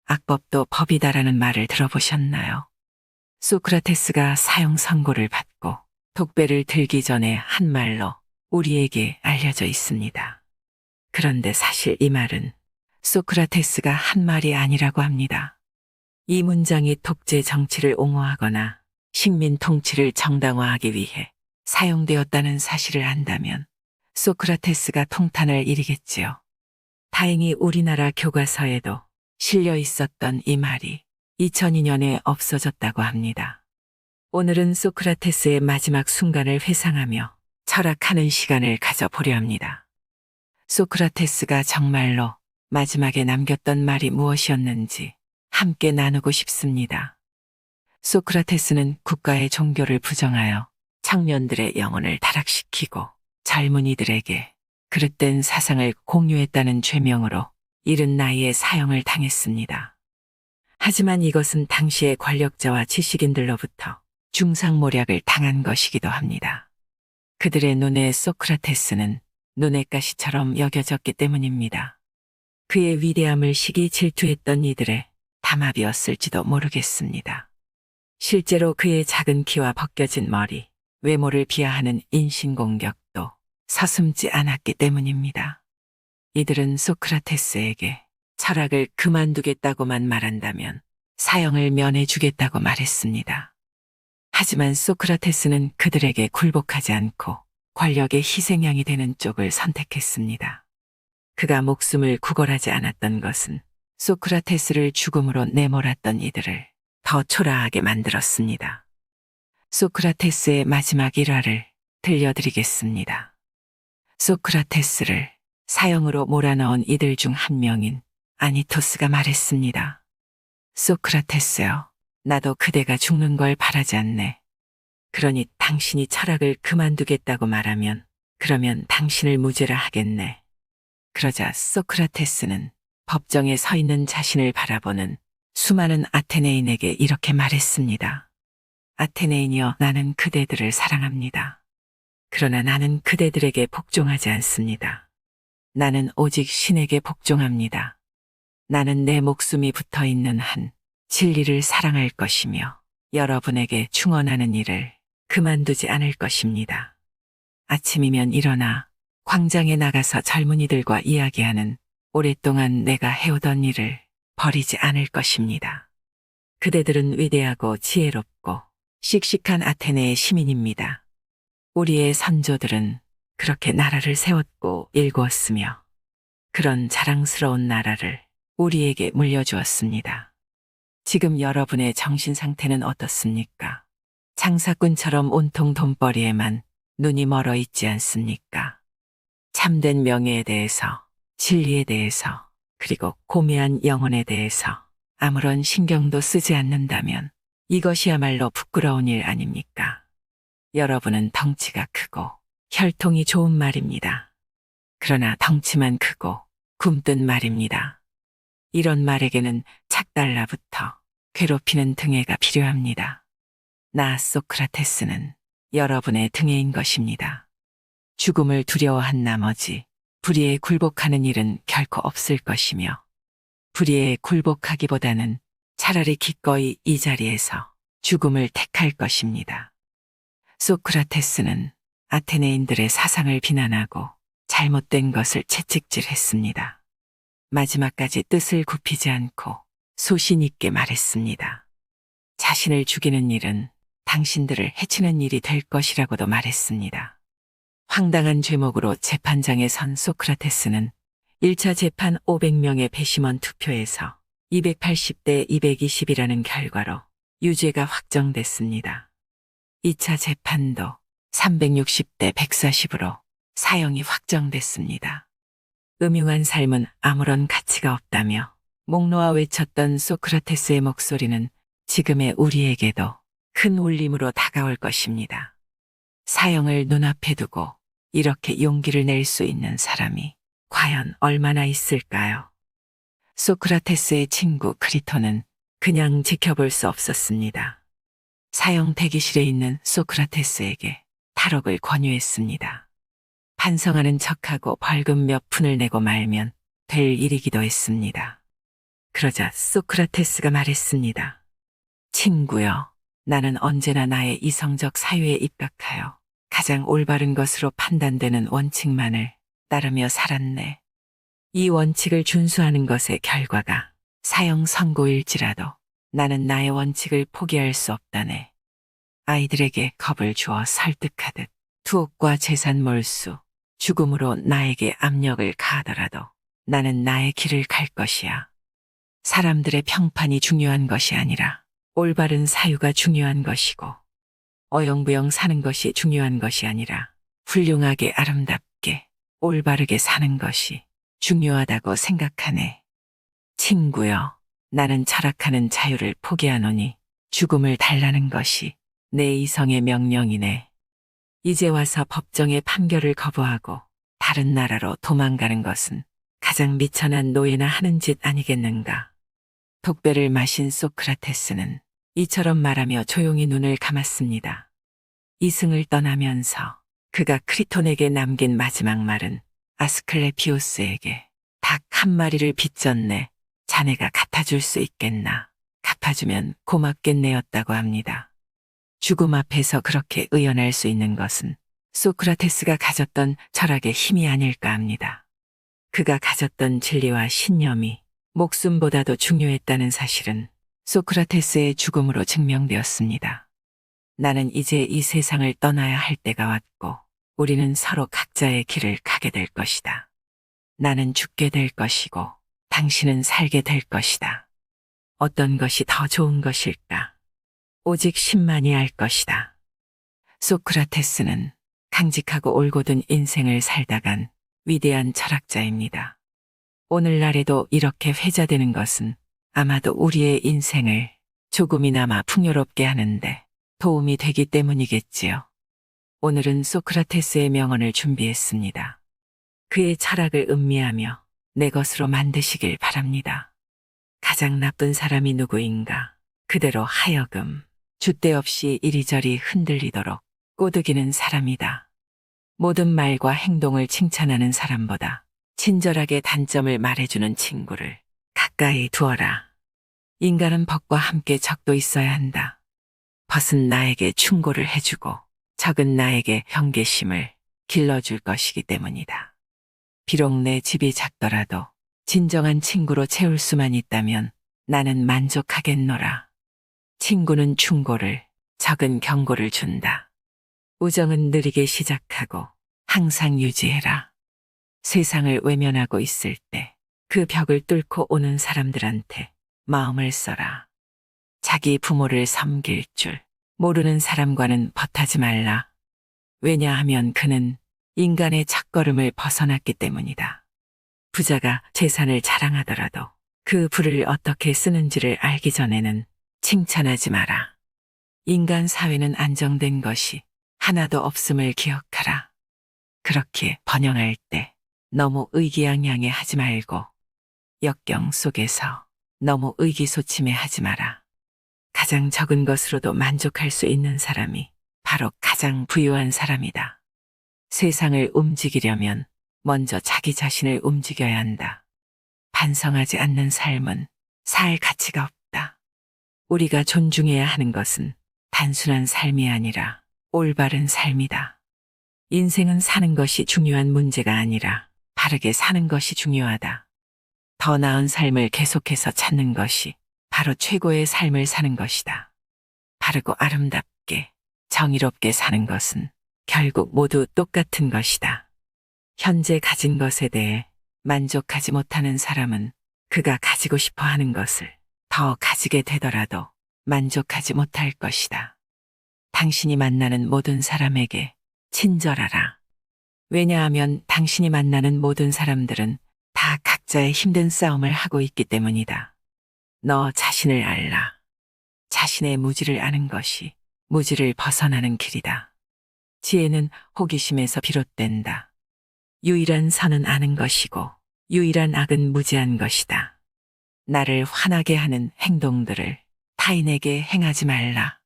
악법도 법이다라는 말을 들어보셨나요? 소크라테스가 사형 선고를 받고 독배를 들기 전에 한 말로 우리에게 알려져 있습니다. 그런데 사실 이 말은 소크라테스가 한 말이 아니라고 합니다. 이 문장이 독재 정치를 옹호하거나 식민 통치를 정당화하기 위해 사용되었다는 사실을 안다면 소크라테스가 통탄을 일이겠지요. 다행히 우리나라 교과서에도 실려 있었던 이 말이 2002년에 없어졌다고 합니다. 오늘은 소크라테스의 마지막 순간을 회상하며 철학하는 시간을 가져보려 합니다. 소크라테스가 정말로 마지막에 남겼던 말이 무엇이었는지 함께 나누고 싶습니다. 소크라테스는 국가의 종교를 부정하여 청년들의 영혼을 타락시키고 젊은이들에게 그릇된 사상을 공유했다는 죄명으로 이른 나이에 사형을 당했습니다. 하지만 이것은 당시의 권력자와 지식인들로부터 중상모략을 당한 것이기도 합니다. 그들의 눈에 소크라테스는 눈의 가시처럼 여겨졌기 때문입니다. 그의 위대함을 시기 질투했던 이들의 담합이었을지도 모르겠습니다. 실제로 그의 작은 키와 벗겨진 머리, 외모를 비하하는 인신공격도 서슴지 않았기 때문입니다. 이들은 소크라테스에게 철학을 그만두겠다고만 말한다면 사형을 면해주겠다고 말했습니다. 하지만 소크라테스는 그들에게 굴복하지 않고 권력의 희생양이 되는 쪽을 선택했습니다. 그가 목숨을 구걸하지 않았던 것은 소크라테스를 죽음으로 내몰았던 이들을 더 초라하게 만들었습니다. 소크라테스의 마지막 일화를 들려드리겠습니다. 소크라테스를 사형으로 몰아넣은 이들 중 한 명인 아니토스가 말했습니다. 소크라테스여, 나도 그대가 죽는 걸 바라지 않네. 그러니 당신이 철학을 그만두겠다고 말하면 그러면 당신을 무죄라 하겠네. 그러자 소크라테스는 법정에 서 있는 자신을 바라보는 수많은 아테네인에게 이렇게 말했습니다. 아테네인이여, 나는 그대들을 사랑합니다. 그러나 나는 그대들에게 복종하지 않습니다. 나는 오직 신에게 복종합니다. 나는 내 목숨이 붙어 있는 한 진리를 사랑할 것이며 여러분에게 충원하는 일을 그만두지 않을 것입니다. 아침이면 일어나 광장에 나가서 젊은이들과 이야기하는 오랫동안 내가 해오던 일을 버리지 않을 것입니다. 그대들은 위대하고 지혜롭고 씩씩한 아테네의 시민입니다. 우리의 선조들은 그렇게 나라를 세웠고 일구었으며 그런 자랑스러운 나라를 우리에게 물려주었습니다. 지금 여러분의 정신 상태는 어떻습니까? 장사꾼처럼 온통 돈벌이에만 눈이 멀어 있지 않습니까? 참된 명예에 대해서, 진리에 대해서, 그리고 고매한 영혼에 대해서 아무런 신경도 쓰지 않는다면 이것이야말로 부끄러운 일 아닙니까? 여러분은 덩치가 크고 혈통이 좋은 말입니다. 그러나 덩치만 크고 굼뜬 말입니다. 이런 말에게는 착달라부터 괴롭히는 등해가 필요합니다. 나 소크라테스는 여러분의 등해인 것입니다. 죽음을 두려워한 나머지 불의에 굴복하는 일은 결코 없을 것이며 불의에 굴복하기보다는 차라리 기꺼이 이 자리에서 죽음을 택할 것입니다. 소크라테스는 아테네인들의 사상을 비난하고 잘못된 것을 채찍질했습니다. 마지막까지 뜻을 굽히지 않고 소신 있게 말했습니다. 자신을 죽이는 일은 당신들을 해치는 일이 될 것이라고도 말했습니다. 황당한 죄목으로 재판장에 선 소크라테스는 1차 재판 500명의 배심원 투표에서 280대 220이라는 결과로 유죄가 확정됐습니다. 2차 재판도 360대 140으로 사형이 확정됐습니다. 음흉한 삶은 아무런 가치가 없다며 목 놓아 외쳤던 소크라테스의 목소리는 지금의 우리에게도 큰 울림으로 다가올 것입니다. 사형을 눈앞에 두고 이렇게 용기를 낼 수 있는 사람이 과연 얼마나 있을까요? 소크라테스의 친구 크리토는 그냥 지켜볼 수 없었습니다. 사형 대기실에 있는 소크라테스에게 탈옥을 권유했습니다. 반성하는 척하고 벌금 몇 푼을 내고 말면 될 일이기도 했습니다. 그러자 소크라테스가 말했습니다. 친구여, 나는 언제나 나의 이성적 사유에 입각하여 가장 올바른 것으로 판단되는 원칙만을 따르며 살았네. 이 원칙을 준수하는 것의 결과가 사형 선고일지라도 나는 나의 원칙을 포기할 수 없다네. 아이들에게 겁을 주어 설득하듯 투옥과 재산 몰수, 죽음으로 나에게 압력을 가하더라도 나는 나의 길을 갈 것이야. 사람들의 평판이 중요한 것이 아니라 올바른 사유가 중요한 것이고, 어영부영 사는 것이 중요한 것이 아니라 훌륭하게 아름답게 올바르게 사는 것이 중요하다고 생각하네. 친구여, 나는 철학하는 자유를 포기하노니 죽음을 달라는 것이 내 이성의 명령이네. 이제 와서 법정의 판결을 거부하고 다른 나라로 도망가는 것은 가장 미천한 노예나 하는 짓 아니겠는가. 독배를 마신 소크라테스는 이처럼 말하며 조용히 눈을 감았습니다. 이승을 떠나면서 그가 크리톤에게 남긴 마지막 말은 아스클레피오스에게 닭 한 마리를 빚졌네. 자네가 갚아줄 수 있겠나. 갚아주면 고맙겠네였다고 합니다. 죽음 앞에서 그렇게 의연할 수 있는 것은 소크라테스가 가졌던 철학의 힘이 아닐까 합니다. 그가 가졌던 진리와 신념이 목숨보다도 중요했다는 사실은 소크라테스의 죽음으로 증명되었습니다. 나는 이제 이 세상을 떠나야 할 때가 왔고 우리는 서로 각자의 길을 가게 될 것이다. 나는 죽게 될 것이고 당신은 살게 될 것이다. 어떤 것이 더 좋은 것일까? 오직 신만이 알 것이다. 소크라테스는 강직하고 올곧은 인생을 살다간 위대한 철학자입니다. 오늘날에도 이렇게 회자되는 것은 아마도 우리의 인생을 조금이나마 풍요롭게 하는데 도움이 되기 때문이겠지요. 오늘은 소크라테스의 명언을 준비했습니다. 그의 철학을 음미하며 내 것으로 만드시길 바랍니다. 가장 나쁜 사람이 누구인가? 그대로 하여금 줏대 없이 이리저리 흔들리도록 꼬드기는 사람이다. 모든 말과 행동을 칭찬하는 사람보다 친절하게 단점을 말해주는 친구를 가까이 두어라. 인간은 벗과 함께 적도 있어야 한다. 벗은 나에게 충고를 해주고 적은 나에게 경계심을 길러줄 것이기 때문이다. 비록 내 집이 작더라도 진정한 친구로 채울 수만 있다면 나는 만족하겠노라. 친구는 충고를, 적은 경고를 준다. 우정은 느리게 시작하고 항상 유지해라. 세상을 외면하고 있을 때 그 벽을 뚫고 오는 사람들한테 마음을 써라. 자기 부모를 섬길 줄 모르는 사람과는 벗하지 말라. 왜냐하면 그는 인간의 첫걸음을 벗어났기 때문이다. 부자가 재산을 자랑하더라도 그 부를 어떻게 쓰는지를 알기 전에는 칭찬하지 마라. 인간 사회는 안정된 것이 하나도 없음을 기억하라. 그렇게 번영할 때 너무 의기양양해 하지 말고 역경 속에서 너무 의기소침해 하지 마라. 가장 적은 것으로도 만족할 수 있는 사람이 바로 가장 부유한 사람이다. 세상을 움직이려면 먼저 자기 자신을 움직여야 한다. 반성하지 않는 삶은 살 가치가 없다. 우리가 존중해야 하는 것은 단순한 삶이 아니라 올바른 삶이다. 인생은 사는 것이 중요한 문제가 아니라 바르게 사는 것이 중요하다. 더 나은 삶을 계속해서 찾는 것이 바로 최고의 삶을 사는 것이다. 바르고 아름답게, 정의롭게 사는 것은 결국 모두 똑같은 것이다. 현재 가진 것에 대해 만족하지 못하는 사람은 그가 가지고 싶어 하는 것을 더 가지게 되더라도 만족하지 못할 것이다. 당신이 만나는 모든 사람에게 친절하라. 왜냐하면 당신이 만나는 모든 사람들은 다 각자의 힘든 싸움을 하고 있기 때문이다. 너 자신을 알라. 자신의 무지를 아는 것이 무지를 벗어나는 길이다. 지혜는 호기심에서 비롯된다. 유일한 선은 아는 것이고 유일한 악은 무지한 것이다. 나를 화나게 하는 행동들을 타인에게 행하지 말라.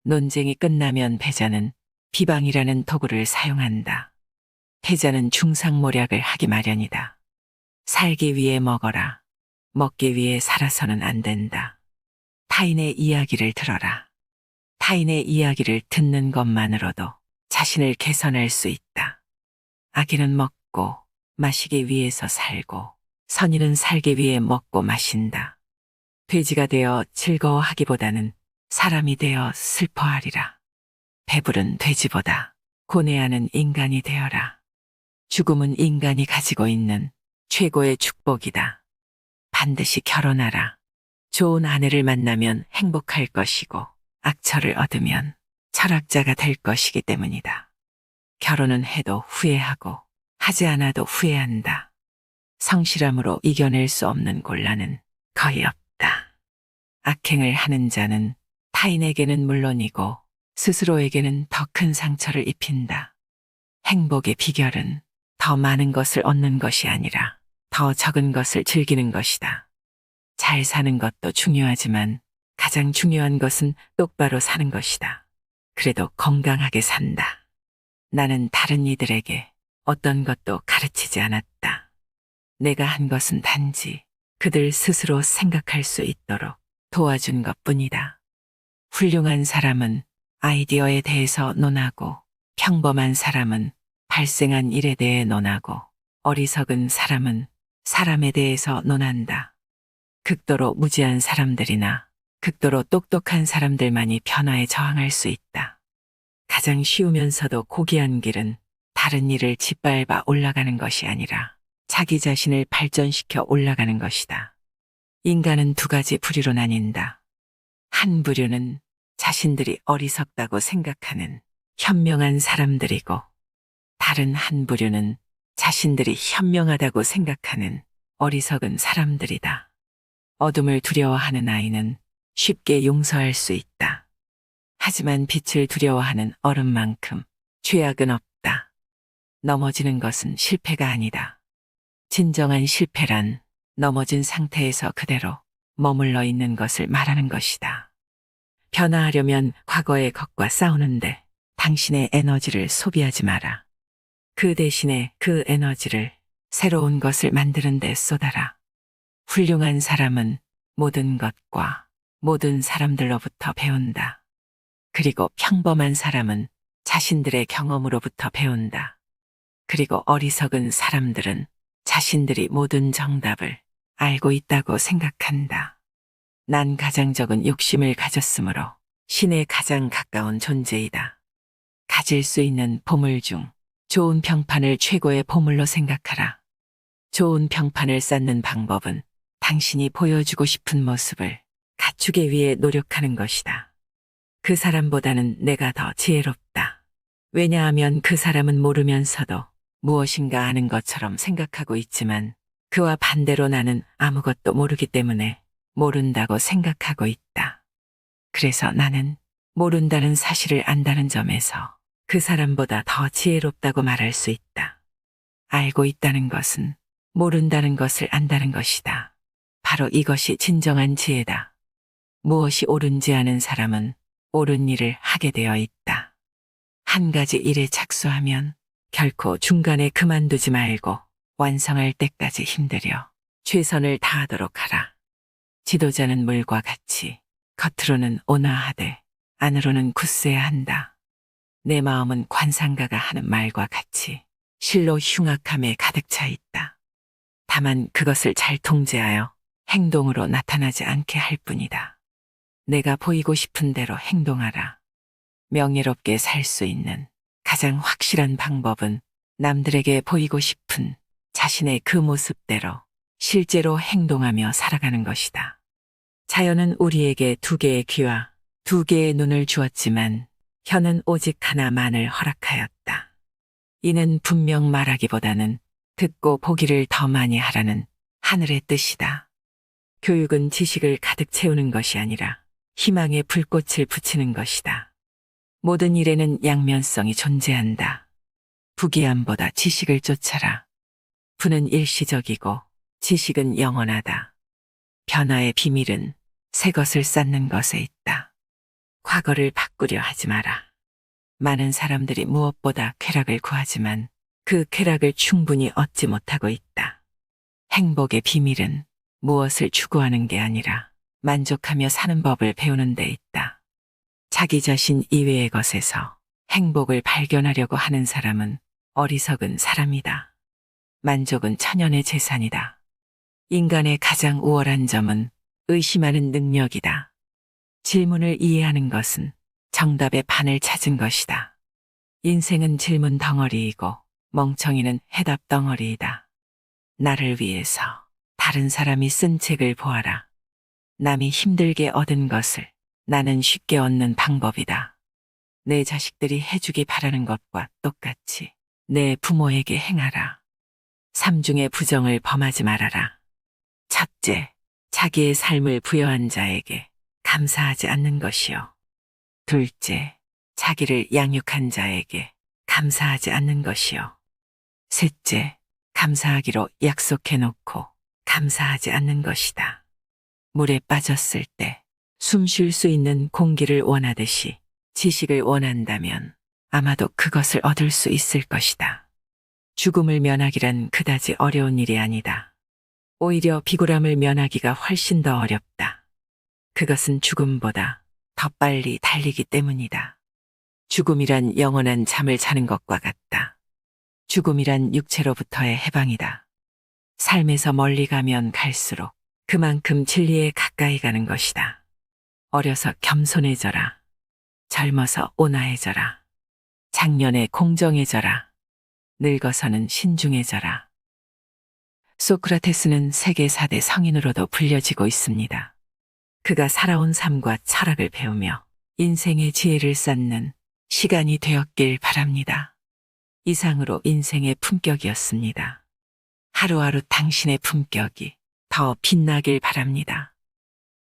논쟁이 끝나면 패자는 비방이라는 도구를 사용한다. 패자는 중상모략을 하기 마련이다. 살기 위해 먹어라. 먹기 위해 살아서는 안 된다. 타인의 이야기를 들어라. 타인의 이야기를 듣는 것만으로도 자신을 개선할 수 있다. 아기는 먹고 마시기 위해서 살고 선인은 살기 위해 먹고 마신다. 돼지가 되어 즐거워하기보다는 사람이 되어 슬퍼하리라. 배부른 돼지보다 고뇌하는 인간이 되어라. 죽음은 인간이 가지고 있는 최고의 축복이다. 반드시 결혼하라. 좋은 아내를 만나면 행복할 것이고 악처를 얻으면 철학자가 될 것이기 때문이다. 결혼은 해도 후회하고 하지 않아도 후회한다. 성실함으로 이겨낼 수 없는 곤란은 거의 없다. 악행을 하는 자는 타인에게는 물론이고 스스로에게는 더 큰 상처를 입힌다. 행복의 비결은 더 많은 것을 얻는 것이 아니라 더 적은 것을 즐기는 것이다. 잘 사는 것도 중요하지만 가장 중요한 것은 똑바로 사는 것이다. 그래도 건강하게 산다. 나는 다른 이들에게 어떤 것도 가르치지 않았다. 내가 한 것은 단지 그들 스스로 생각할 수 있도록 도와준 것뿐이다. 훌륭한 사람은 아이디어에 대해서 논하고 평범한 사람은 발생한 일에 대해 논하고 어리석은 사람은 사람에 대해서 논한다. 극도로 무지한 사람들이나 극도로 똑똑한 사람들만이 변화에 저항할 수 있다. 가장 쉬우면서도 고귀한 길은 다른 일을 짓밟아 올라가는 것이 아니라 자기 자신을 발전시켜 올라가는 것이다. 인간은 두 가지 부류로 나뉜다. 한 부류는 자신들이 어리석다고 생각하는 현명한 사람들이고 다른 한 부류는 자신들이 현명하다고 생각하는 어리석은 사람들이다. 어둠을 두려워하는 아이는 쉽게 용서할 수 있다. 하지만 빛을 두려워하는 어른만큼 죄악은 없다. 넘어지는 것은 실패가 아니다. 진정한 실패란 넘어진 상태에서 그대로 머물러 있는 것을 말하는 것이다. 변화하려면 과거의 것과 싸우는데 당신의 에너지를 소비하지 마라. 그 대신에 그 에너지를 새로운 것을 만드는 데 쏟아라. 훌륭한 사람은 모든 것과 모든 사람들로부터 배운다. 그리고 평범한 사람은 자신들의 경험으로부터 배운다. 그리고 어리석은 사람들은 자신들이 모든 정답을 알고 있다고 생각한다. 난 가장 적은 욕심을 가졌으므로 신에 가장 가까운 존재이다. 가질 수 있는 보물 중 좋은 평판을 최고의 보물로 생각하라. 좋은 평판을 쌓는 방법은 당신이 보여주고 싶은 모습을 갖추기 위해 노력하는 것이다. 그 사람보다는 내가 더 지혜롭다. 왜냐하면 그 사람은 모르면서도 무엇인가 아는 것처럼 생각하고 있지만 그와 반대로 나는 아무것도 모르기 때문에 모른다고 생각하고 있다. 그래서 나는 모른다는 사실을 안다는 점에서 그 사람보다 더 지혜롭다고 말할 수 있다. 알고 있다는 것은 모른다는 것을 안다는 것이다. 바로 이것이 진정한 지혜다. 무엇이 옳은지 아는 사람은 옳은 일을 하게 되어 있다. 한 가지 일에 착수하면 결코 중간에 그만두지 말고 완성할 때까지 힘들여 최선을 다하도록 하라. 지도자는 물과 같이 겉으로는 온화하되 안으로는 굳세야 한다. 내 마음은 관상가가 하는 말과 같이 실로 흉악함에 가득 차 있다. 다만 그것을 잘 통제하여 행동으로 나타나지 않게 할 뿐이다. 내가 보이고 싶은 대로 행동하라. 명예롭게 살 수 있는 가장 확실한 방법은 남들에게 보이고 싶은 자신의 그 모습대로 실제로 행동하며 살아가는 것이다. 자연은 우리에게 두 개의 귀와 두 개의 눈을 주었지만 혀는 오직 하나만을 허락하였다. 이는 분명 말하기보다는 듣고 보기를 더 많이 하라는 하늘의 뜻이다. 교육은 지식을 가득 채우는 것이 아니라 희망의 불꽃을 붙이는 것이다. 모든 일에는 양면성이 존재한다. 부귀함보다 지식을 쫓아라. 부는 일시적이고 지식은 영원하다. 변화의 비밀은 새 것을 쌓는 것에 있다. 과거를 바꾸려 하지 마라. 많은 사람들이 무엇보다 쾌락을 구하지만 그 쾌락을 충분히 얻지 못하고 있다. 행복의 비밀은 무엇을 추구하는 게 아니라 만족하며 사는 법을 배우는 데 있다. 자기 자신 이외의 것에서 행복을 발견하려고 하는 사람은 어리석은 사람이다. 만족은 천연의 재산이다. 인간의 가장 우월한 점은 의심하는 능력이다. 질문을 이해하는 것은 정답의 반을 찾은 것이다. 인생은 질문 덩어리이고 멍청이는 해답 덩어리이다. 나를 위해서 다른 사람이 쓴 책을 보아라. 남이 힘들게 얻은 것을 나는 쉽게 얻는 방법이다. 내 자식들이 해주기 바라는 것과 똑같이 내 부모에게 행하라. 삼중의 부정을 범하지 말아라. 첫째, 자기의 삶을 부여한 자에게 감사하지 않는 것이요. 둘째, 자기를 양육한 자에게 감사하지 않는 것이요. 셋째, 감사하기로 약속해놓고 감사하지 않는 것이다. 물에 빠졌을 때 숨 쉴 수 있는 공기를 원하듯이 지식을 원한다면 아마도 그것을 얻을 수 있을 것이다. 죽음을 면하기란 그다지 어려운 일이 아니다. 오히려 비굴함을 면하기가 훨씬 더 어렵다. 그것은 죽음보다 더 빨리 달리기 때문이다. 죽음이란 영원한 잠을 자는 것과 같다. 죽음이란 육체로부터의 해방이다. 삶에서 멀리 가면 갈수록 그만큼 진리에 가까이 가는 것이다. 어려서 겸손해져라. 젊어서 온화해져라. 장년에 공정해져라. 늙어서는 신중해져라. 소크라테스는 세계 4대 성인으로도 불려지고 있습니다. 그가 살아온 삶과 철학을 배우며 인생의 지혜를 쌓는 시간이 되었길 바랍니다. 이상으로 인생의 품격이었습니다. 하루하루 당신의 품격이 더 빛나길 바랍니다.